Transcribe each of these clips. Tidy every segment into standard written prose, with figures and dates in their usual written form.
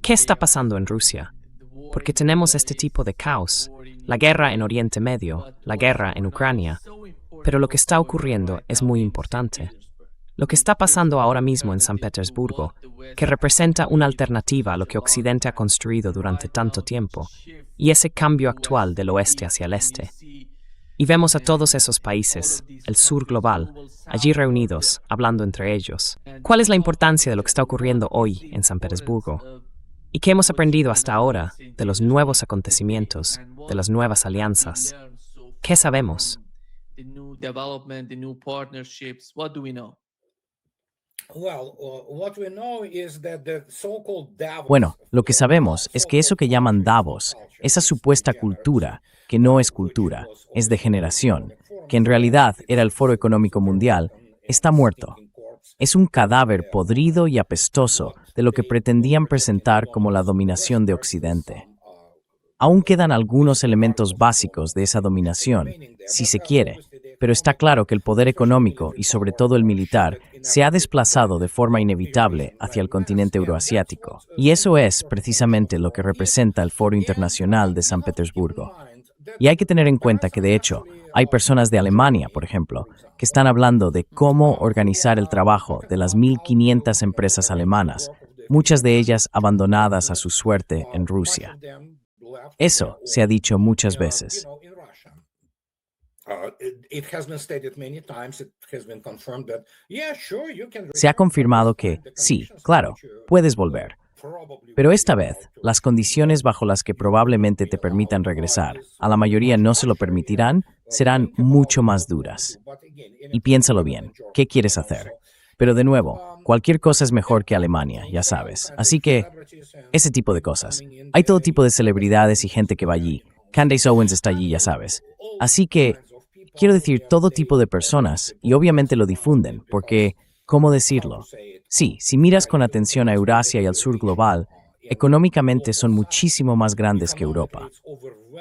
¿Qué está pasando en Rusia? Porque tenemos este tipo de caos, la guerra en Oriente Medio, la guerra en Ucrania, pero lo que está ocurriendo es muy importante. Lo que está pasando ahora mismo en San Petersburgo, que representa una alternativa a lo que Occidente ha construido durante tanto tiempo, y ese cambio actual del oeste hacia el este. Y vemos a todos esos países, el sur global, allí reunidos, hablando entre ellos. ¿Cuál es la importancia de lo que está ocurriendo hoy en San Petersburgo? ¿Y qué hemos aprendido hasta ahora de los nuevos acontecimientos, de las nuevas alianzas? ¿Qué sabemos? Bueno, lo que sabemos es que eso que llaman Davos, esa supuesta cultura, que no es cultura, es degeneración, que en realidad era el Foro Económico Mundial, está muerto. Es un cadáver podrido y apestoso de lo que pretendían presentar como la dominación de Occidente. Aún quedan algunos elementos básicos de esa dominación, si se quiere, pero está claro que el poder económico y sobre todo el militar se ha desplazado de forma inevitable hacia el continente euroasiático. Y eso es precisamente lo que representa el Foro Internacional de San Petersburgo. Y hay que tener en cuenta que, de hecho, hay personas de Alemania, por ejemplo, que están hablando de cómo organizar el trabajo de las 1.500 empresas alemanas, muchas de ellas abandonadas a su suerte en Rusia. Eso se ha dicho muchas veces. Se ha confirmado que, sí, claro, puedes volver. Pero esta vez, las condiciones bajo las que probablemente te permitan regresar, a la mayoría no se lo permitirán, serán mucho más duras. Y piénsalo bien, ¿qué quieres hacer? Pero de nuevo, cualquier cosa es mejor que Alemania, ya sabes. Así que, ese tipo de cosas. Hay todo tipo de celebridades y gente que va allí. Candace Owens está allí, ya sabes. Así que, quiero decir, todo tipo de personas, y obviamente lo difunden, porque, ¿cómo decirlo? Sí, si miras con atención a Eurasia y al sur global, económicamente son muchísimo más grandes que Europa.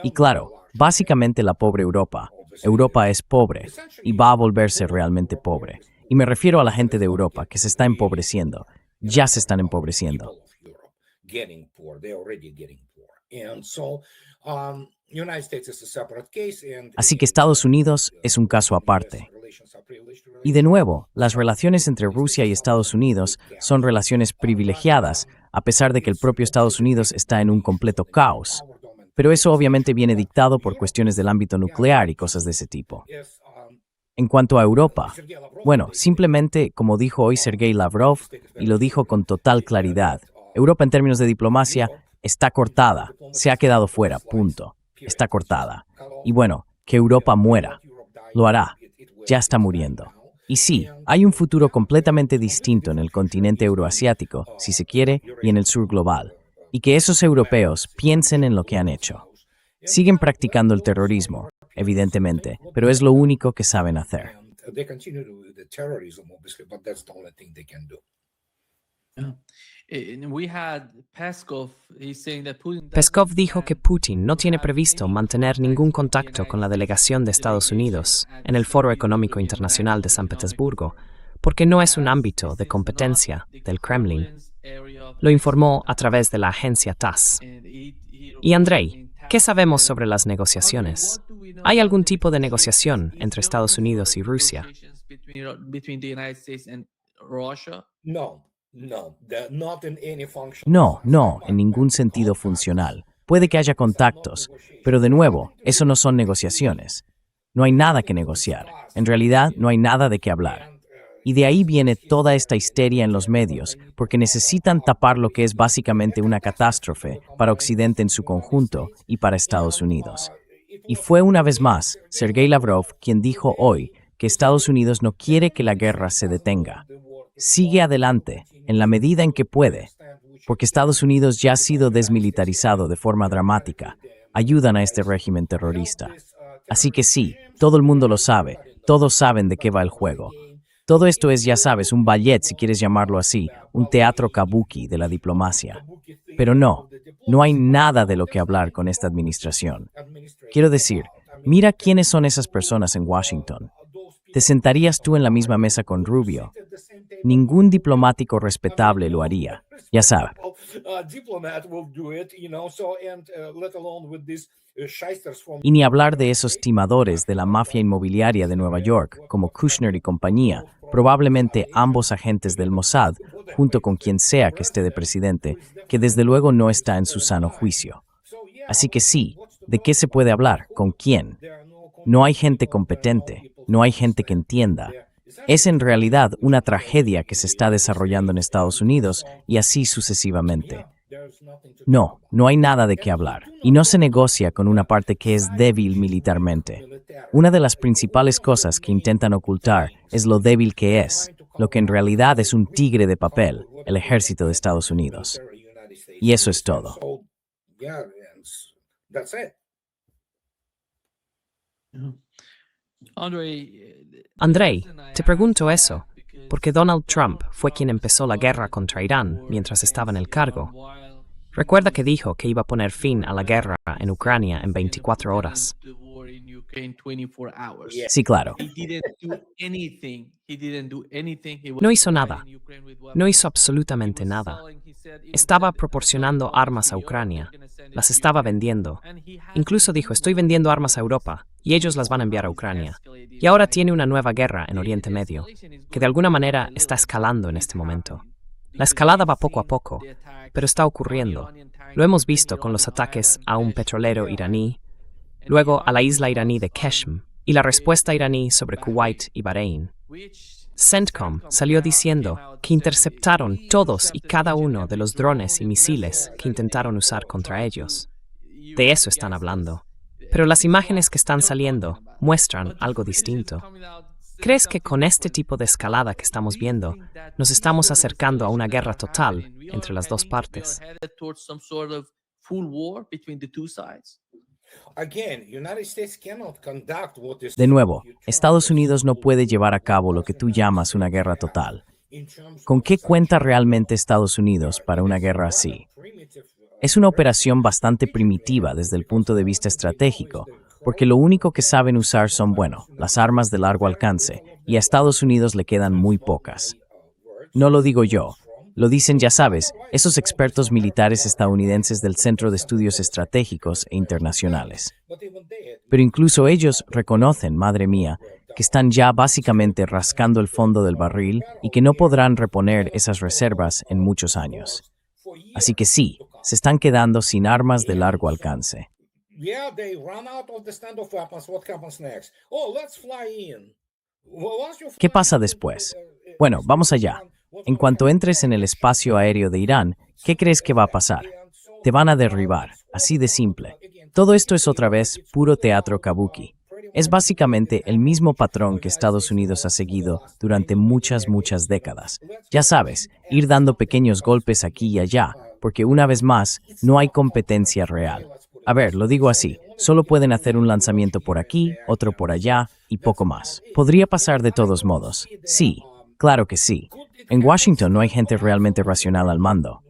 Y claro, básicamente la pobre Europa. Europa es pobre, y va a volverse realmente pobre. Y me refiero a la gente de Europa, que se está empobreciendo. Ya se están empobreciendo. Así que Estados Unidos es un caso aparte. Y de nuevo, las relaciones entre Rusia y Estados Unidos son relaciones privilegiadas, a pesar de que el propio Estados Unidos está en un completo caos. Pero eso obviamente viene dictado por cuestiones del ámbito nuclear y cosas de ese tipo. En cuanto a Europa, bueno, simplemente, como dijo hoy Sergei Lavrov, y lo dijo con total claridad, Europa en términos de diplomacia está cortada, se ha quedado fuera, punto. Está cortada. Y bueno, que Europa muera. Lo hará. Ya está muriendo. Y sí, hay un futuro completamente distinto en el continente euroasiático, si se quiere, y en el sur global. Y que esos europeos piensen en lo que han hecho. Siguen practicando el terrorismo, evidentemente, pero es lo único que saben hacer. Peskov dijo que Putin no tiene previsto mantener ningún contacto con la delegación de Estados Unidos en el Foro Económico Internacional de San Petersburgo, porque no es un ámbito de competencia del Kremlin. Lo informó a través de la agencia TASS. Y Andrei, ¿qué sabemos sobre las negociaciones? ¿Hay algún tipo de negociación entre Estados Unidos y Rusia? No, en ningún sentido funcional. Puede que haya contactos, pero de nuevo, eso no son negociaciones. No hay nada que negociar. En realidad, no hay nada de qué hablar. Y de ahí viene toda esta histeria en los medios, porque necesitan tapar lo que es básicamente una catástrofe para Occidente en su conjunto y para Estados Unidos. Y fue una vez más Sergei Lavrov quien dijo hoy que Estados Unidos no quiere que la guerra se detenga. Sigue adelante en la medida en que puede, porque Estados Unidos ya ha sido desmilitarizado de forma dramática. Ayudan a este régimen terrorista. Así que sí, todo el mundo lo sabe, todos saben de qué va el juego. Todo esto es, ya sabes, un ballet, si quieres llamarlo así, un teatro kabuki de la diplomacia. Pero no hay nada de lo que hablar con esta administración. Quiero decir, mira quiénes son esas personas en Washington. ¿Te sentarías tú en la misma mesa con Rubio? Ningún diplomático respetable lo haría, ya sabe. Y ni hablar de esos timadores de la mafia inmobiliaria de Nueva York, como Kushner y compañía, probablemente ambos agentes del Mossad, junto con quien sea que esté de presidente, que desde luego no está en su sano juicio. Así que sí, ¿de qué se puede hablar? ¿Con quién? No hay gente competente, no hay gente que entienda. Es en realidad una tragedia que se está desarrollando en Estados Unidos y así sucesivamente. No, no hay nada de qué hablar, y no se negocia con una parte que es débil militarmente. Una de las principales cosas que intentan ocultar es lo débil que es, lo que en realidad es un tigre de papel, el ejército de Estados Unidos. Y eso es todo. Andrei, te pregunto eso, porque Donald Trump fue quien empezó la guerra contra Irán mientras estaba en el cargo. Recuerda que dijo que iba a poner fin a la guerra en Ucrania en 24 horas. Sí, claro. No hizo nada. No hizo absolutamente nada. Estaba proporcionando armas a Ucrania. Las estaba vendiendo. Incluso dijo, estoy vendiendo armas a Europa y ellos las van a enviar a Ucrania. Y ahora tiene una nueva guerra en Oriente Medio, que de alguna manera está escalando en este momento. La escalada va poco a poco, pero está ocurriendo. Lo hemos visto con los ataques a un petrolero iraní, luego a la isla iraní de Keshm, y la respuesta iraní sobre Kuwait y Bahrein. CENTCOM salió diciendo que interceptaron todos y cada uno de los drones y misiles que intentaron usar contra ellos. De eso están hablando. Pero las imágenes que están saliendo muestran algo distinto. ¿Crees que con este tipo de escalada que estamos viendo, nos estamos acercando a una guerra total entre las dos partes? De nuevo, Estados Unidos no puede llevar a cabo lo que tú llamas una guerra total. ¿Con qué cuenta realmente Estados Unidos para una guerra así? Es una operación bastante primitiva desde el punto de vista estratégico, porque lo único que saben usar son, las armas de largo alcance, y a Estados Unidos le quedan muy pocas. No lo digo yo, lo dicen, ya sabes, esos expertos militares estadounidenses del Centro de Estudios Estratégicos e Internacionales. Pero incluso ellos reconocen, madre mía, que están ya básicamente rascando el fondo del barril y que no podrán reponer esas reservas en muchos años. Así que sí, se están quedando sin armas de largo alcance. ¿Qué pasa después? Bueno, vamos allá. En cuanto entres en el espacio aéreo de Irán, ¿qué crees que va a pasar? Te van a derribar, así de simple. Todo esto es otra vez puro teatro kabuki. Es básicamente el mismo patrón que Estados Unidos ha seguido durante muchas décadas. Ya sabes, ir dando pequeños golpes aquí y allá, porque una vez más, no hay competencia real. A ver, lo digo así, solo pueden hacer un lanzamiento por aquí, otro por allá y poco más. Podría pasar de todos modos. Sí, claro que sí. En Washington no hay gente realmente racional al mando.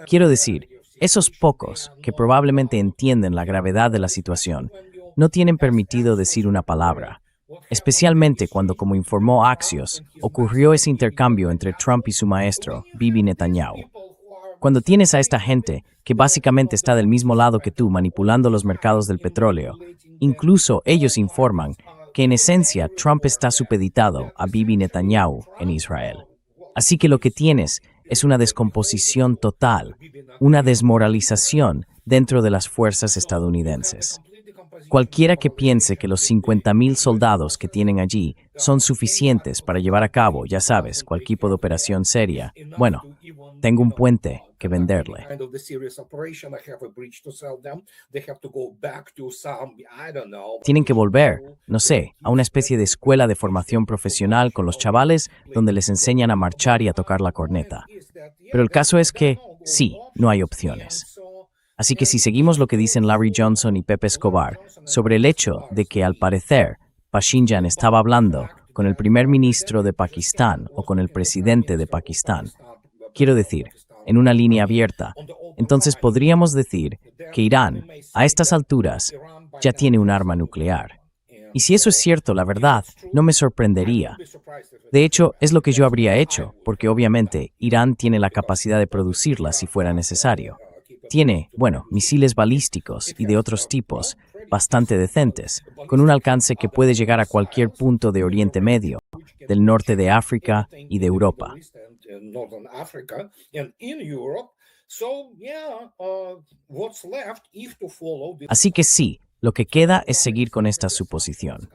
Quiero decir, esos pocos que probablemente entienden la gravedad de la situación no tienen permitido decir una palabra, especialmente cuando, como informó Axios, ocurrió ese intercambio entre Trump y su maestro, Bibi Netanyahu. Cuando tienes a esta gente que básicamente está del mismo lado que tú manipulando los mercados del petróleo, incluso ellos informan que en esencia Trump está supeditado a Bibi Netanyahu en Israel. Así que lo que tienes es una descomposición total, una desmoralización dentro de las fuerzas estadounidenses. Cualquiera que piense que los 50,000 soldados que tienen allí son suficientes para llevar a cabo, ya sabes, cualquier tipo de operación seria, tengo un puente que venderle. Tienen que volver, no sé, a una especie de escuela de formación profesional con los chavales donde les enseñan a marchar y a tocar la corneta. Pero el caso es que, sí, no hay opciones. Así que si seguimos lo que dicen Larry Johnson y Pepe Escobar sobre el hecho de que, al parecer, Pashinyan estaba hablando con el primer ministro de Pakistán o con el presidente de Pakistán, quiero decir, en una línea abierta, entonces podríamos decir que Irán, a estas alturas, ya tiene un arma nuclear. Y si eso es cierto, la verdad, no me sorprendería. De hecho, es lo que yo habría hecho, porque obviamente Irán tiene la capacidad de producirla si fuera necesario. Tiene, bueno, misiles balísticos y de otros tipos, bastante decentes, con un alcance que puede llegar a cualquier punto de Oriente Medio, del norte de África y de Europa. Así que sí, lo que queda es seguir con esta suposición.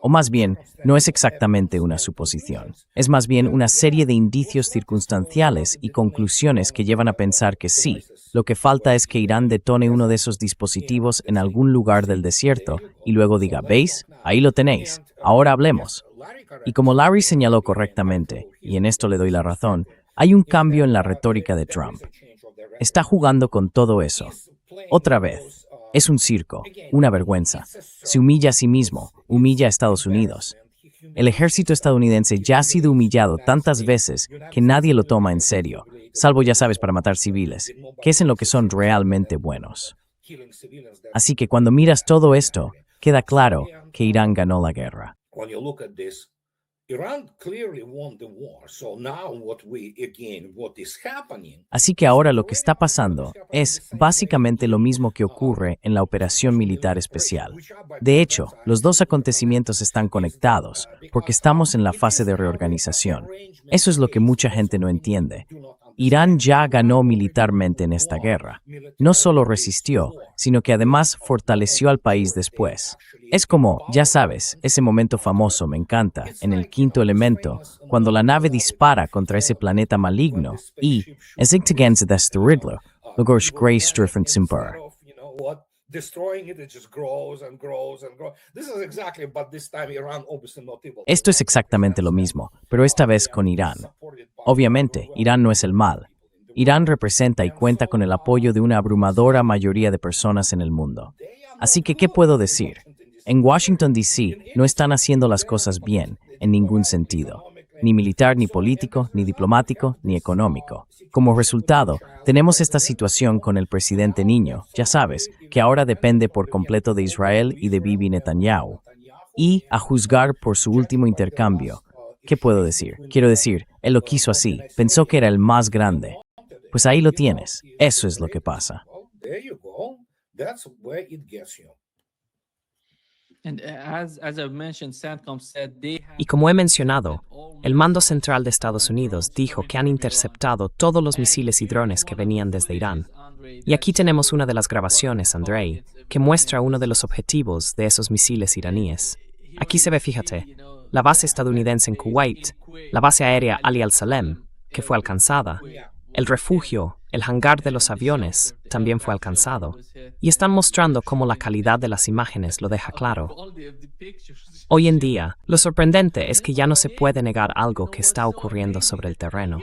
O más bien, no es exactamente una suposición. Es más bien una serie de indicios circunstanciales y conclusiones que llevan a pensar que sí, lo que falta es que Irán detone uno de esos dispositivos en algún lugar del desierto y luego diga, ¿veis? Ahí lo tenéis. Ahora hablemos. Y como Larry señaló correctamente, y en esto le doy la razón, hay un cambio en la retórica de Trump. Está jugando con todo eso. Otra vez. Es un circo, una vergüenza. Se humilla a sí mismo, humilla a Estados Unidos. El ejército estadounidense ya ha sido humillado tantas veces que nadie lo toma en serio, salvo ya sabes para matar civiles, que es en lo que son realmente buenos. Así que cuando miras todo esto, queda claro que Irán ganó la guerra. Así que ahora lo que está pasando es básicamente lo mismo que ocurre en la operación militar especial. De hecho, los dos acontecimientos están conectados porque estamos en la fase de reorganización. Eso es lo que mucha gente no entiende. Irán ya ganó militarmente en esta guerra. No solo resistió, sino que además fortaleció al país después. Es como, ya sabes, ese momento famoso, me encanta, en El Quinto Elemento, cuando la nave dispara contra ese planeta maligno y, es ich die ganze das der Riddler, logos Grey Striffen Simper. Esto es exactamente lo mismo, pero esta vez con Irán. Obviamente, Irán no es el mal. Irán representa y cuenta con el apoyo de una abrumadora mayoría de personas en el mundo. Así que, ¿qué puedo decir? En Washington, D.C. no están haciendo las cosas bien, en ningún sentido. Ni militar, ni político, ni diplomático, ni económico. Como resultado, tenemos esta situación con el presidente niño, ya sabes, que ahora depende por completo de Israel y de Bibi Netanyahu. Y, a juzgar por su último intercambio, ¿qué puedo decir? Quiero decir, él lo quiso así, pensó que era el más grande. Pues ahí lo tienes, eso es lo que pasa. Y como he mencionado, el mando central de Estados Unidos dijo que han interceptado todos los misiles y drones que venían desde Irán. Y aquí tenemos una de las grabaciones, Andrei, que muestra uno de los objetivos de esos misiles iraníes. Aquí se ve, fíjate, la base estadounidense en Kuwait, la base aérea Ali al-Salem, que fue alcanzada, el refugio, el hangar de los aviones, también fue alcanzado. Y están mostrando cómo la calidad de las imágenes lo deja claro. Hoy en día, lo sorprendente es que ya no se puede negar algo que está ocurriendo sobre el terreno.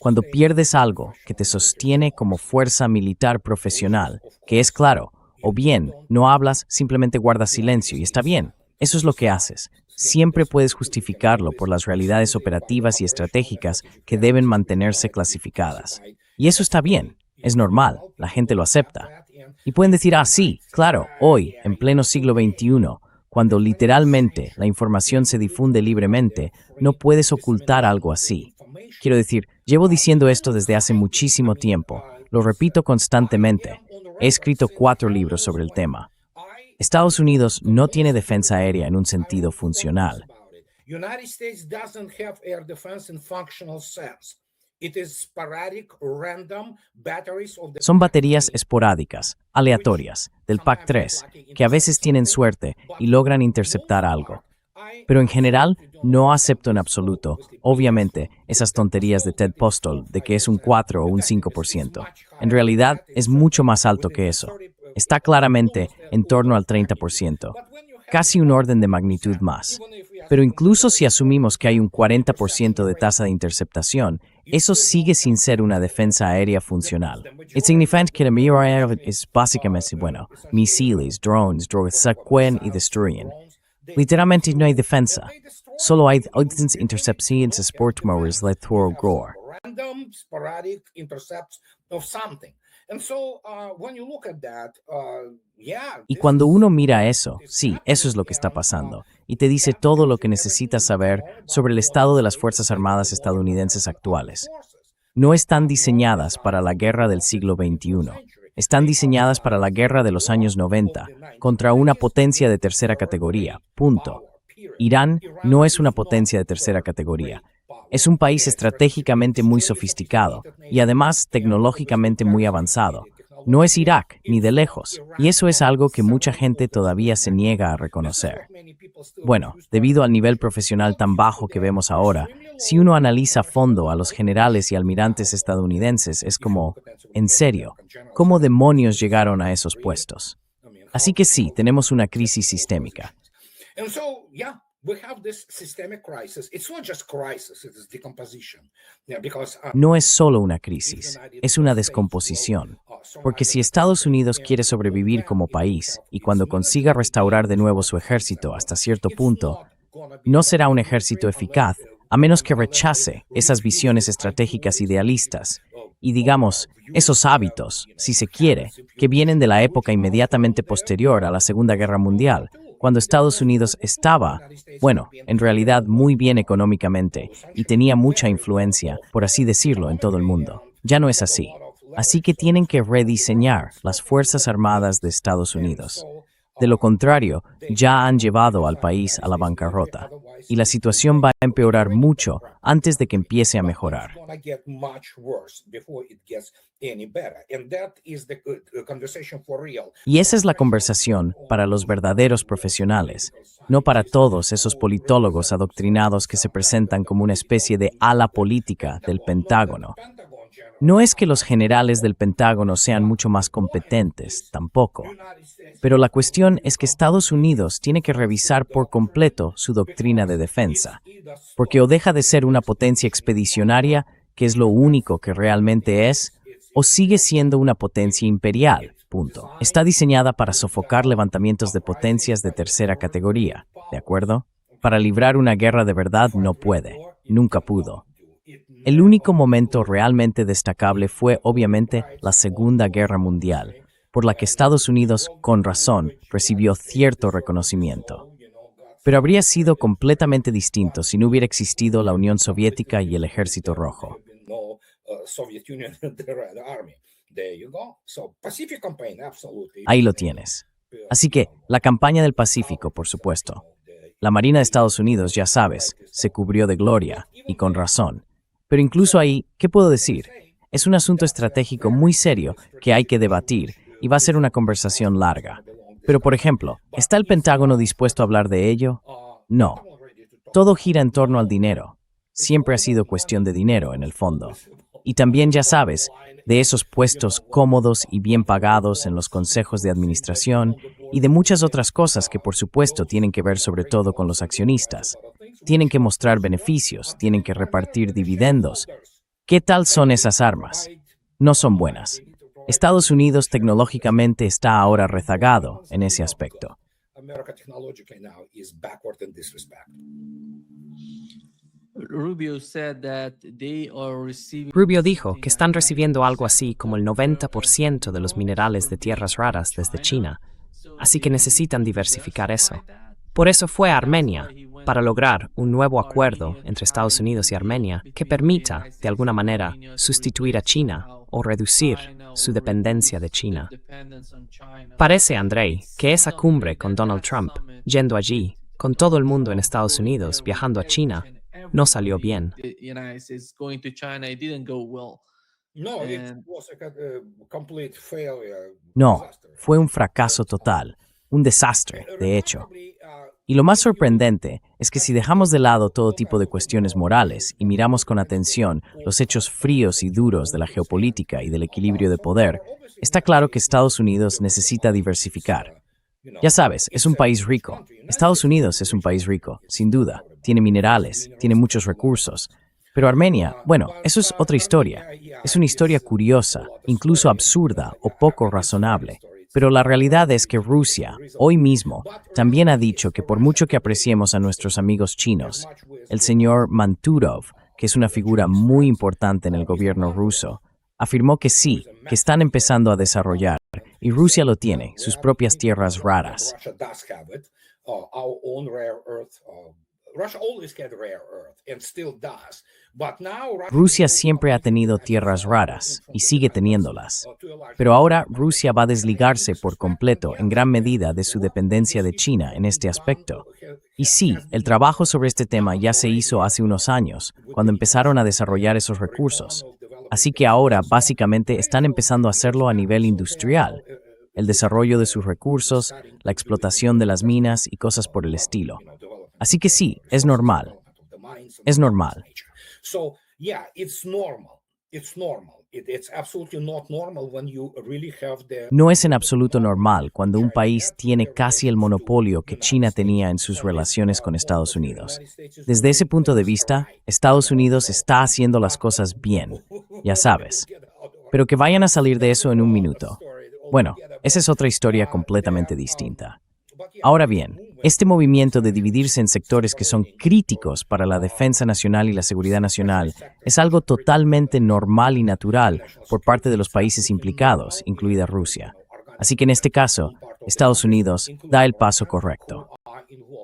Cuando pierdes algo que te sostiene como fuerza militar profesional, que es claro, o bien no hablas, simplemente guardas silencio y está bien, eso es lo que haces. Siempre puedes justificarlo por las realidades operativas y estratégicas que deben mantenerse clasificadas. Y eso está bien, es normal, la gente lo acepta. Y pueden decir, sí, claro, hoy, en pleno siglo XXI, cuando literalmente la información se difunde libremente, no puedes ocultar algo así. Quiero decir, llevo diciendo esto desde hace muchísimo tiempo, lo repito constantemente. He escrito 4 libros sobre el tema. Estados Unidos no tiene defensa aérea en un sentido funcional. Son baterías esporádicas, aleatorias, del PAC-3, que a veces tienen suerte y logran interceptar algo. Pero en general, no acepto en absoluto, obviamente, esas tonterías de Ted Postol de que es un 4 o un 5%. En realidad, es mucho más alto que eso. Está claramente en torno al 30%, casi un orden de magnitud más. Pero incluso si asumimos que hay un 40% de tasa de interceptación, eso sigue sin ser una defensa aérea funcional. Es significante que la mayoría es básicamente, misiles, drones saquen y destruyen. Literalmente no hay defensa. Solo hay intercepciones sport mowers le Thor Gore. Y cuando uno mira eso, sí, eso es lo que está pasando, y te dice todo lo que necesitas saber sobre el estado de las Fuerzas Armadas estadounidenses actuales. No están diseñadas para la guerra del siglo XXI. Están diseñadas para la guerra de los años 90, contra una potencia de tercera categoría. Punto. Irán no es una potencia de tercera categoría. Es un país estratégicamente muy sofisticado y además tecnológicamente muy avanzado. No es Irak, ni de lejos, y eso es algo que mucha gente todavía se niega a reconocer. Bueno, debido al nivel profesional tan bajo que vemos ahora, si uno analiza a fondo a los generales y almirantes estadounidenses, es como, en serio, ¿cómo demonios llegaron a esos puestos? Así que sí, tenemos una crisis sistémica. No es solo una crisis, es una descomposición. Porque si Estados Unidos quiere sobrevivir como país, y cuando consiga restaurar de nuevo su ejército hasta cierto punto, no será un ejército eficaz, a menos que rechace esas visiones estratégicas idealistas y, digamos, esos hábitos, si se quiere, que vienen de la época inmediatamente posterior a la Segunda Guerra Mundial, cuando Estados Unidos estaba, bueno, en realidad muy bien económicamente y tenía mucha influencia, por así decirlo, en todo el mundo. Ya no es así. Así que tienen que rediseñar las Fuerzas Armadas de Estados Unidos. De lo contrario, ya han llevado al país a la bancarrota, y la situación va a empeorar mucho antes de que empiece a mejorar. Y esa es la conversación para los verdaderos profesionales, no para todos esos politólogos adoctrinados que se presentan como una especie de ala política del Pentágono. No es que los generales del Pentágono sean mucho más competentes, tampoco. Pero la cuestión es que Estados Unidos tiene que revisar por completo su doctrina de defensa, porque o deja de ser una potencia expedicionaria, que es lo único que realmente es, o sigue siendo una potencia imperial, punto. Está diseñada para sofocar levantamientos de potencias de tercera categoría, ¿de acuerdo? Para librar una guerra de verdad no puede, nunca pudo. El único momento realmente destacable fue, obviamente, la Segunda Guerra Mundial, por la que Estados Unidos, con razón, recibió cierto reconocimiento. Pero habría sido completamente distinto si no hubiera existido la Unión Soviética y el Ejército Rojo. Ahí lo tienes. Así que, la campaña del Pacífico, por supuesto. La Marina de Estados Unidos, ya sabes, se cubrió de gloria, y con razón. Pero incluso ahí, ¿qué puedo decir? Es un asunto estratégico muy serio que hay que debatir y va a ser una conversación larga. Pero, por ejemplo, ¿está el Pentágono dispuesto a hablar de ello? No. Todo gira en torno al dinero. Siempre ha sido cuestión de dinero, en el fondo. Y también, ya sabes, de esos puestos cómodos y bien pagados en los consejos de administración y de muchas otras cosas que, por supuesto, tienen que ver sobre todo con los accionistas. Tienen que mostrar beneficios, tienen que repartir dividendos. ¿Qué tal son esas armas? No son buenas. Estados Unidos tecnológicamente está ahora rezagado en ese aspecto. Rubio dijo que están recibiendo algo así como el 90% de los minerales de tierras raras desde China, así que necesitan diversificar eso. Por eso fue a Armenia, para lograr un nuevo acuerdo entre Estados Unidos y Armenia que permita, de alguna manera, sustituir a China o reducir su dependencia de China. Parece, Andrei, que esa cumbre con Donald Trump, yendo allí, con todo el mundo en Estados Unidos viajando a China, no salió bien. No, fue un fracaso total, un desastre, de hecho. Y lo más sorprendente es que si dejamos de lado todo tipo de cuestiones morales y miramos con atención los hechos fríos y duros de la geopolítica y del equilibrio de poder, está claro que Estados Unidos necesita diversificar. Ya sabes, es un país rico. Estados Unidos es un país rico, sin duda. Tiene minerales, tiene muchos recursos. Pero Armenia, bueno, eso es otra historia. Es una historia curiosa, incluso absurda o poco razonable. Pero la realidad es que Rusia, hoy mismo, también ha dicho que por mucho que apreciemos a nuestros amigos chinos, el señor Manturov, que es una figura muy importante en el gobierno ruso, afirmó que sí, que están empezando a desarrollar, y Rusia lo tiene, sus propias tierras raras. Rusia siempre ha tenido tierras raras y sigue teniéndolas. Pero ahora Rusia va a desligarse por completo, en gran medida, de su dependencia de China en este aspecto. Y sí, el trabajo sobre este tema ya se hizo hace unos años, cuando empezaron a desarrollar esos recursos. Así que ahora, básicamente, están empezando a hacerlo a nivel industrial. El desarrollo de sus recursos, la explotación de las minas y cosas por el estilo. Así que sí, es normal. Es normal. No es en absoluto normal cuando un país tiene casi el monopolio que China tenía en sus relaciones con Estados Unidos. Desde ese punto de vista, Estados Unidos está haciendo las cosas bien, ya sabes. Pero que vayan a salir de eso en un minuto. Bueno, esa es otra historia completamente distinta. Ahora bien, este movimiento de dividirse en sectores que son críticos para la defensa nacional y la seguridad nacional es algo totalmente normal y natural por parte de los países implicados, incluida Rusia. Así que en este caso, Estados Unidos da el paso correcto.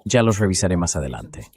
Ya los revisaré más adelante.